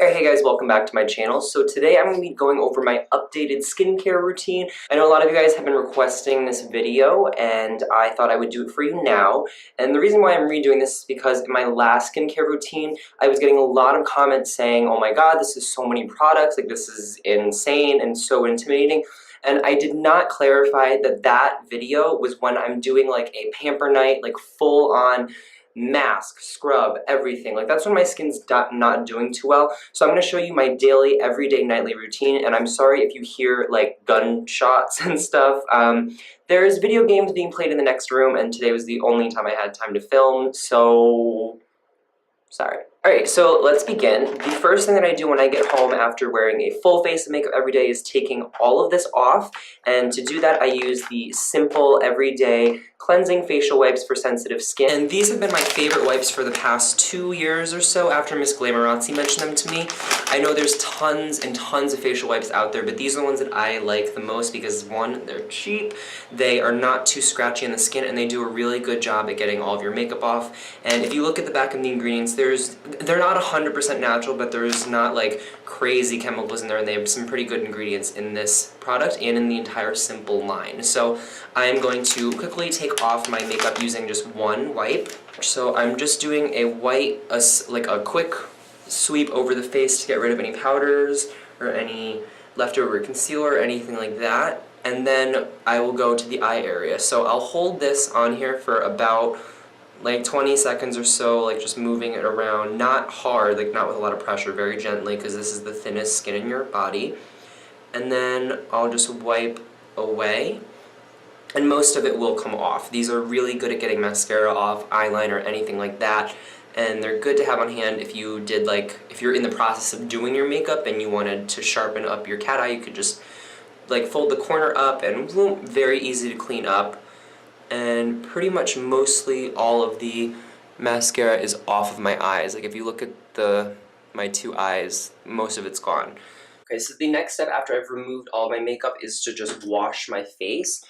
Alright, hey guys, welcome back to my channel. So today I'm going to be going over my updated skincare routine. I know a lot of you guys have been requesting this video and I thought I would do it for you now. And the reason why I'm redoing this is because in my last skincare routine, I was getting a lot of comments saying, oh my god, this is so many products, like this is insane and so intimidating. And I did not clarify that that video was when I'm doing like a pamper night, like full on mask, scrub, everything. Like that's when my skin's not doing too well. So I'm going to show you my daily, everyday, nightly routine, and I'm sorry if you hear like gunshots and stuff. There's video games being played in the next room, and today was the only time I had time to film, so sorry. Alright, so let's begin. The first thing that I do when I get home after wearing a full face of makeup every day is taking all of this off, and to do that I use the simple, everyday, cleansing facial wipes for sensitive skin. And these have been my favorite wipes for the past 2 years or so after Miss Glamorazzi mentioned them to me. I know there's tons and tons of facial wipes out there, but these are the ones that I like the most because one, they're cheap, they are not too scratchy on the skin, and they do a really good job at getting all of your makeup off. And if you look at the back of the ingredients, they're not 100% natural, but there's not like crazy chemicals in there, and they have some pretty good ingredients in this product and in the entire Simple line. So I'm going to quickly take off my makeup using just one wipe. So I'm just doing a quick sweep over the face to get rid of any powders or any leftover concealer or anything like that. And then I will go to the eye area. So I'll hold this on here for about like 20 seconds or so, like just moving it around, not hard, like not with a lot of pressure, very gently, because this is the thinnest skin in your body. And then I'll just wipe away, and most of it will come off. These are really good at getting mascara off, eyeliner, anything like that, and they're good to have on hand if you did if you're in the process of doing your makeup and you wanted to sharpen up your cat eye, you could just like fold the corner up and boom, very easy to clean up. And pretty much mostly all of the mascara is off of my eyes. Like if you look at my two eyes, most of it's gone. Okay, so the next step after I've removed all my makeup is to just wash my face.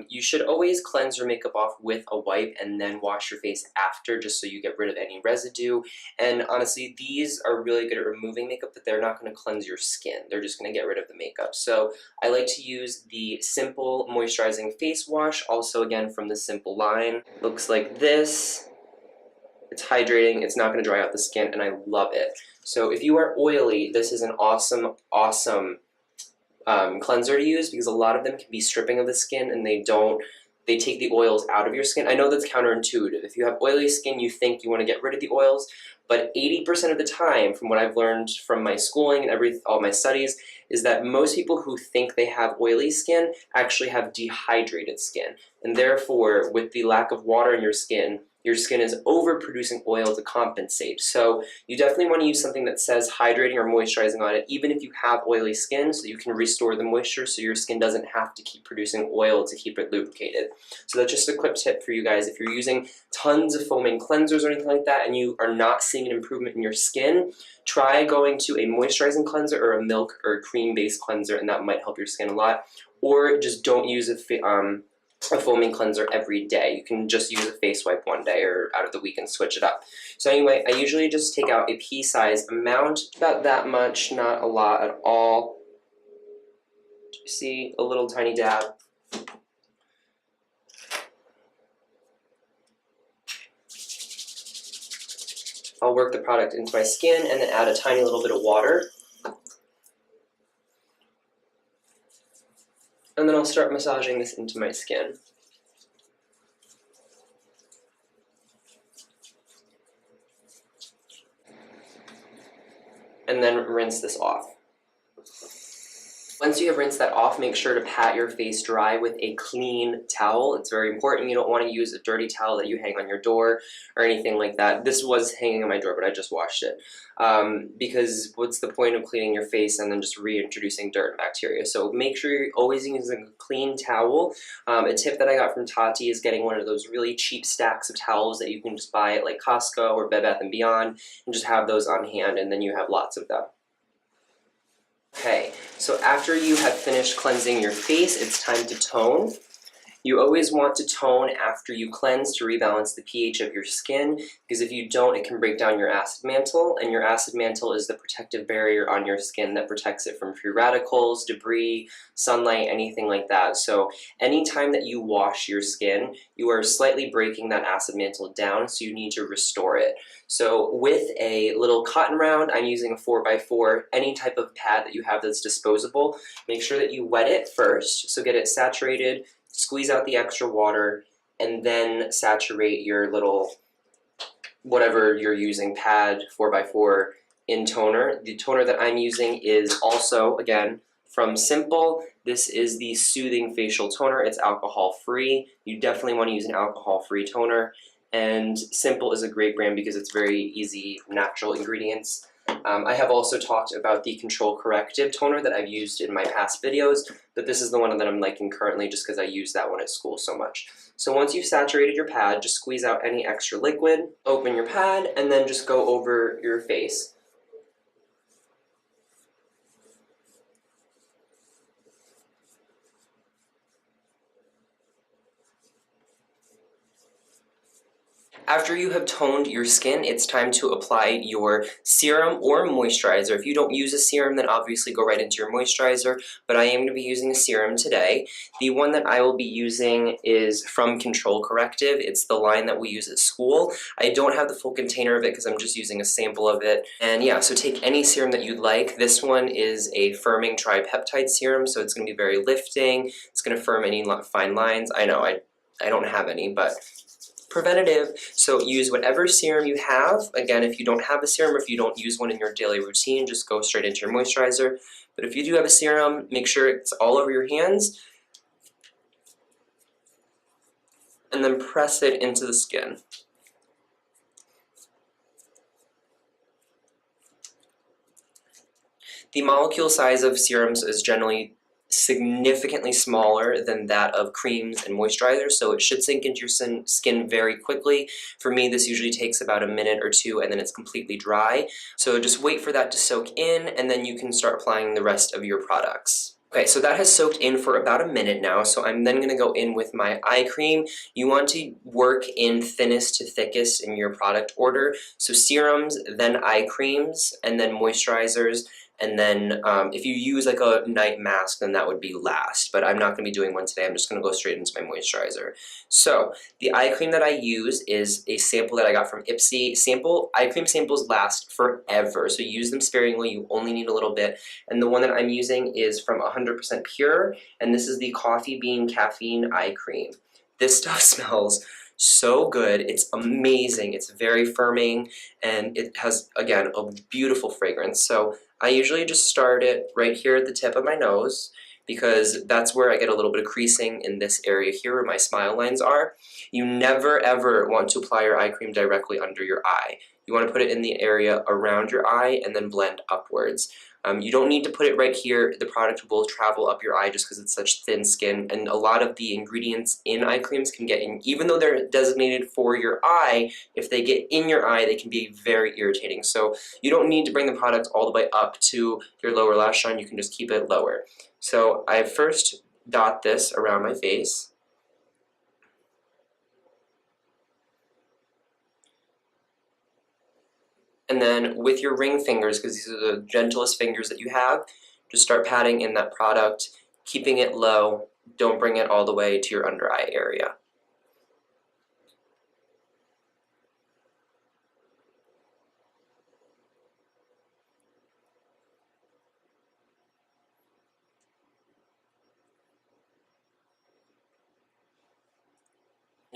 You should always cleanse your makeup off with a wipe and then wash your face after, just so you get rid of any residue. And honestly, these are really good at removing makeup, but they're not going to cleanse your skin. They're just going to get rid of the makeup. So I like to use the Simple Moisturizing Face Wash, also again from the Simple line. Looks like this. It's hydrating, it's not going to dry out the skin, and I love it. So if you are oily, this is an awesome cleanser to use, because a lot of them can be stripping of the skin and they take the oils out of your skin. I know that's counterintuitive. If you have oily skin, you think you want to get rid of the oils, but 80% of the time, from what I've learned from my schooling and all my studies, is that most people who think they have oily skin actually have dehydrated skin. And therefore, with the lack of water in your skin is overproducing oil to compensate. So you definitely want to use something that says hydrating or moisturizing on it, even if you have oily skin, so you can restore the moisture so your skin doesn't have to keep producing oil to keep it lubricated. So that's just a quick tip for you guys. If you're using tons of foaming cleansers or anything like that and you are not seeing an improvement in your skin, try going to a moisturizing cleanser or a milk or cream-based cleanser, and that might help your skin a lot. Or just don't use a foaming cleanser every day. You can just use a face wipe one day or out of the week and switch it up. So anyway, I usually just take out a pea-sized amount, about that much, not a lot at all. See, a little tiny dab. I'll work the product into my skin and then add a tiny little bit of water. And then I'll start massaging this into my skin. And then rinse this off. Once you have rinsed that off, make sure to pat your face dry with a clean towel. It's very important. You don't want to use a dirty towel that you hang on your door or anything like that. This was hanging on my door, but I just washed it. Because what's the point of cleaning your face and then just reintroducing dirt and bacteria? So make sure you're always using a clean towel. A tip that I got from Tati is getting one of those really cheap stacks of towels that you can just buy at like Costco or Bed Bath & Beyond, and just have those on hand, and then you have lots of them. Okay, so after you have finished cleansing your face, it's time to tone. You always want to tone after you cleanse to rebalance the pH of your skin, because if you don't, it can break down your acid mantle, and your acid mantle is the protective barrier on your skin that protects it from free radicals, debris, sunlight, anything like that. So anytime that you wash your skin, you are slightly breaking that acid mantle down, so you need to restore it. So with a little cotton round, I'm using a 4x4, any type of pad that you have that's disposable. Make sure that you wet it first, so get it saturated, squeeze out the extra water, and then saturate your little, whatever you're using, pad, 4x4, in toner. The toner that I'm using is also, again, from Simple. This is the Soothing Facial Toner. It's alcohol-free. You definitely want to use an alcohol-free toner. And Simple is a great brand because it's very easy, natural ingredients. I have also talked about the Control Corrective toner that I've used in my past videos, but this is the one that I'm liking currently just because I use that one at school so much. So once you've saturated your pad, just squeeze out any extra liquid, open your pad, and then just go over your face. After you have toned your skin, it's time to apply your serum or moisturizer. If you don't use a serum, then obviously go right into your moisturizer, but I am going to be using a serum today. The one that I will be using is from Control Corrective. It's the line that we use at school. I don't have the full container of it because I'm just using a sample of it. And yeah, so take any serum that you'd like. This one is a firming tripeptide serum, so it's going to be very lifting. It's going to firm any fine lines. I know, I don't have any, but preventative. So use whatever serum you have. Again, if you don't have a serum, or if you don't use one in your daily routine, just go straight into your moisturizer. But if you do have a serum, make sure it's all over your hands, and then press it into the skin. The molecule size of serums is generally significantly smaller than that of creams and moisturizers, so it should sink into your skin very quickly. For me, this usually takes about a minute or two, and then it's completely dry. So just wait for that to soak in, and then you can start applying the rest of your products. Okay, so that has soaked in for about a minute now, so I'm then going to go in with my eye cream. You want to work in thinnest to thickest in your product order. So serums, then eye creams, and then moisturizers. And then if you use like a night mask, then that would be last. But I'm not going to be doing one today. I'm just going to go straight into my moisturizer. So the eye cream that I use is a sample that I got from Ipsy. Eye cream samples last forever, so use them sparingly. You only need a little bit. And the one that I'm using is from 100% Pure, and this is the Coffee Bean Caffeine Eye Cream. This stuff smells so good. It's amazing. It's very firming, and it has, again, a beautiful fragrance. So I usually just start it right here at the tip of my nose, because that's where I get a little bit of creasing in this area here where my smile lines are. You never ever want to apply your eye cream directly under your eye. You want to put it in the area around your eye and then blend upwards. You don't need to put it right here. The product will travel up your eye just because it's such thin skin, and a lot of the ingredients in eye creams can get in, even though they're designated for your eye, if they get in your eye, they can be very irritating. So you don't need to bring the product all the way up to your lower lash line. You can just keep it lower. So I first dot this around my face. And then with your ring fingers, because these are the gentlest fingers that you have, just start patting in that product, keeping it low. Don't bring it all the way to your under eye area.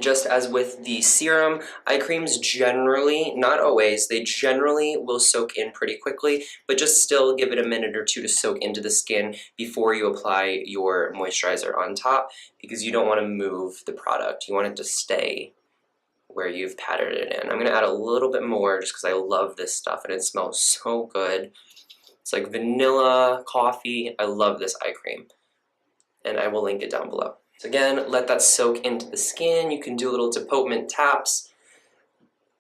Just as with the serum, eye creams generally, not always, they generally will soak in pretty quickly, but just still give it a minute or two to soak into the skin before you apply your moisturizer on top, because you don't want to move the product. You want it to stay where you've patted it in. I'm going to add a little bit more just because I love this stuff and it smells so good. It's like vanilla, coffee. I love this eye cream, and I will link it down below. So again, let that soak into the skin. You can do little depotement taps.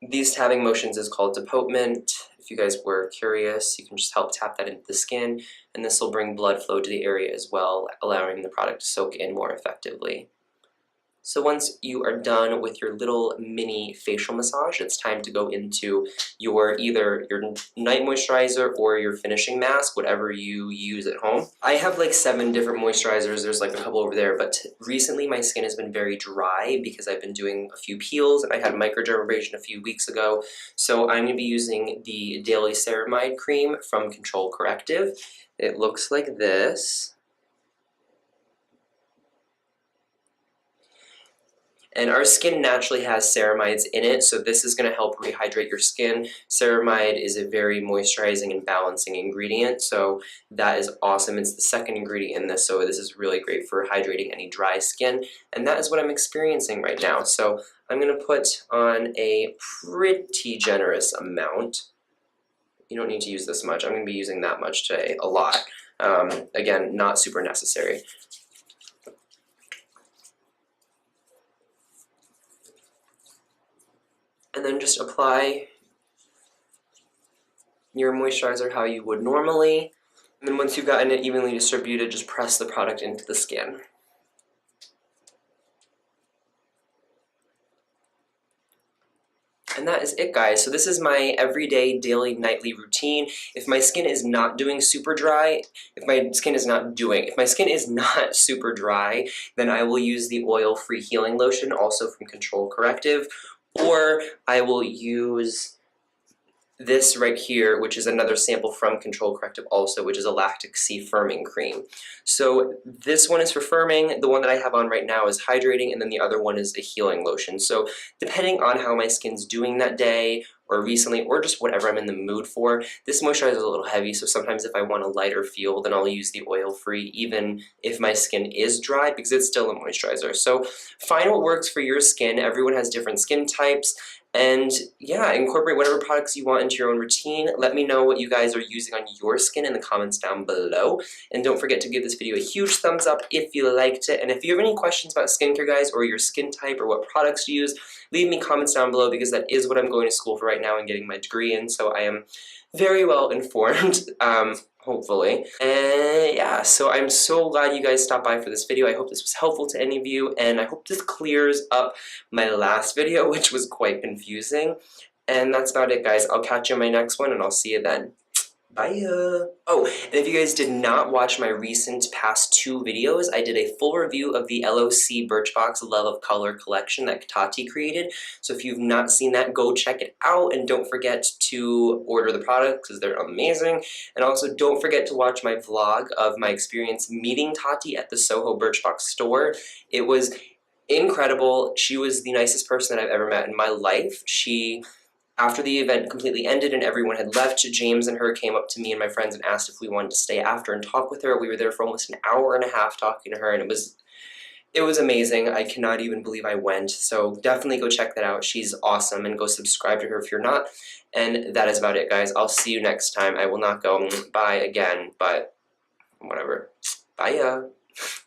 These tapping motions is called depotement. If you guys were curious, you can just help tap that into the skin, and this will bring blood flow to the area as well, allowing the product to soak in more effectively. So once you are done with your little mini facial massage, it's time to go into either your night moisturizer or your finishing mask, whatever you use at home. I have like 7 different moisturizers. There's like a couple over there, but recently my skin has been very dry because I've been doing a few peels and I had microdermabrasion a few weeks ago. So I'm going to be using the Daily Ceramide Cream from Control Corrective. It looks like this. And our skin naturally has ceramides in it, so this is going to help rehydrate your skin. Ceramide is a very moisturizing and balancing ingredient, so that is awesome. It's the second ingredient in this, so this is really great for hydrating any dry skin, and that is what I'm experiencing right now. So I'm going to put on a pretty generous amount. You don't need to use this much. I'm going to be using that much today, a lot. Again, not super necessary. And then just apply your moisturizer how you would normally. And then once you've gotten it evenly distributed, just press the product into the skin. And that is it, guys. So this is my everyday, daily, nightly routine. If my skin is not doing super dry, if my skin is not super dry, then I will use the oil-free healing lotion, also from Control Corrective, or I will use this right here, which is another sample from Control Corrective also, which is a lactic C firming cream. So this one is for firming, the one that I have on right now is hydrating, and then the other one is a healing lotion. So depending on how my skin's doing that day, or recently, or just whatever I'm in the mood for, this moisturizer is a little heavy, so sometimes if I want a lighter feel, then I'll use the oil-free, even if my skin is dry, because it's still a moisturizer. So find what works for your skin. Everyone has different skin types. And yeah, incorporate whatever products you want into your own routine. Let me know what you guys are using on your skin in the comments down below. And don't forget to give this video a huge thumbs up if you liked it. And if you have any questions about skincare, guys, or your skin type or what products to use, leave me comments down below, because that is what I'm going to school for right now and getting my degree in. So I am very well informed, hopefully. And yeah, so I'm so glad you guys stopped by for this video. I hope this was helpful to any of you, and I hope this clears up my last video, which was quite confusing. And that's about it, guys. I'll catch you in my next one, and I'll see you then. Bye! Oh, and if you guys did not watch my recent past 2 videos, I did a full review of the LOC Birchbox Love of Color collection that Tati created. So if you've not seen that, go check it out, and don't forget to order the products because they're amazing. And also don't forget to watch my vlog of my experience meeting Tati at the Soho Birchbox store. It was incredible. She was the nicest person that I've ever met in my life. After the event completely ended and everyone had left, James and her came up to me and my friends and asked if we wanted to stay after and talk with her. We were there for almost an hour and a half talking to her, and it was amazing. I cannot even believe I went. So definitely go check that out. She's awesome, and go subscribe to her if you're not. And that is about it, guys. I'll see you next time. I will not go bye again, but whatever. Bye.